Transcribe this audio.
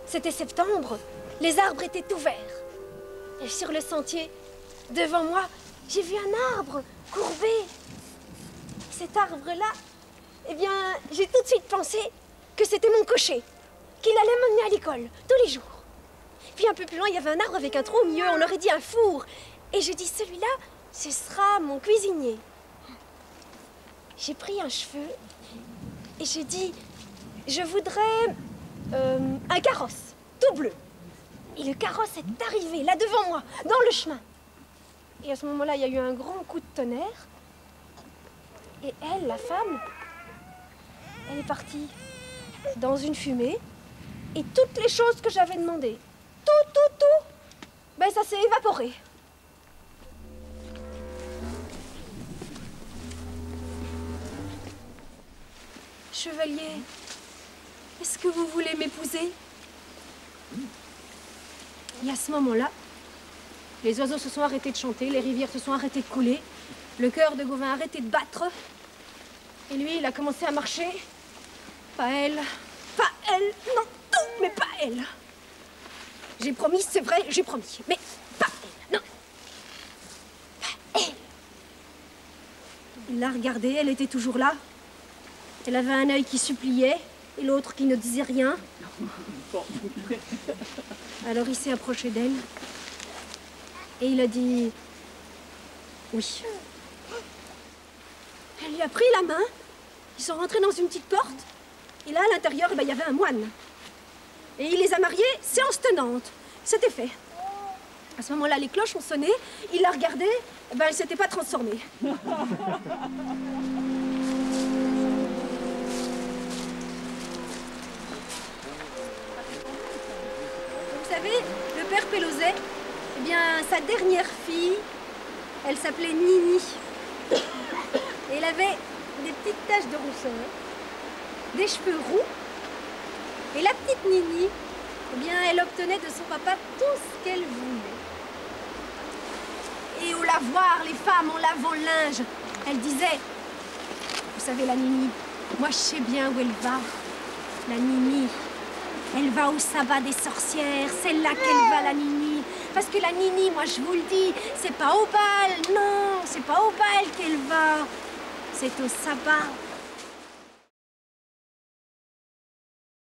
C'était septembre, les arbres étaient tout verts. Et sur le sentier, devant moi, j'ai vu un arbre courbé. Cet arbre-là, eh bien, j'ai tout de suite pensé que c'était mon cocher, qu'il allait m'emmener à l'école, tous les jours. Puis un peu plus loin, il y avait un arbre avec un trou au milieu, on aurait dit un four. Et je dis, celui-là, ce sera mon cuisinier. J'ai pris un cheveu et j'ai dit, je voudrais un carrosse, tout bleu. Et le carrosse est arrivé, là devant moi, dans le chemin. Et à ce moment-là, il y a eu un grand coup de tonnerre. Et elle, la femme, elle est partie dans une fumée. Et toutes les choses que j'avais demandées, tout, ben ça s'est évaporé. Chevalier, est-ce que vous voulez m'épouser? Et à ce moment-là, les oiseaux se sont arrêtés de chanter, les rivières se sont arrêtées de couler, le cœur de Gauvin a arrêté de battre. Et lui, il a commencé à marcher. Pas elle, non, tout, mais pas elle. J'ai promis, c'est vrai, j'ai promis, mais pas elle, non. Pas elle. Il l'a regardée, elle était toujours là. Elle avait un œil qui suppliait et l'autre qui ne disait rien. Alors il s'est approché d'elle et il a dit oui. Elle lui a pris la main, ils sont rentrés dans une petite porte et là à l'intérieur il y avait un moine. Et il les a mariés, séance tenante. C'était fait. À ce moment-là, les cloches ont sonné, il l'a regardée, elle ne s'était pas transformée. Vous savez, le père Pélozet, eh bien, sa dernière fille, elle s'appelait Nini. Et elle avait des petites taches de rousseur, des cheveux roux. Et la petite Nini, eh bien, elle obtenait de son papa tout ce qu'elle voulait. Et au lavoir, les femmes, en lavant le linge, elle disait, vous savez, la Nini, moi je sais bien où elle va. La Nini, elle va au sabbat des sorcières, c'est là qu'elle va, la Nini. Parce que la Nini, moi je vous le dis, c'est pas au bal, non, c'est pas au bal qu'elle va, c'est au sabbat.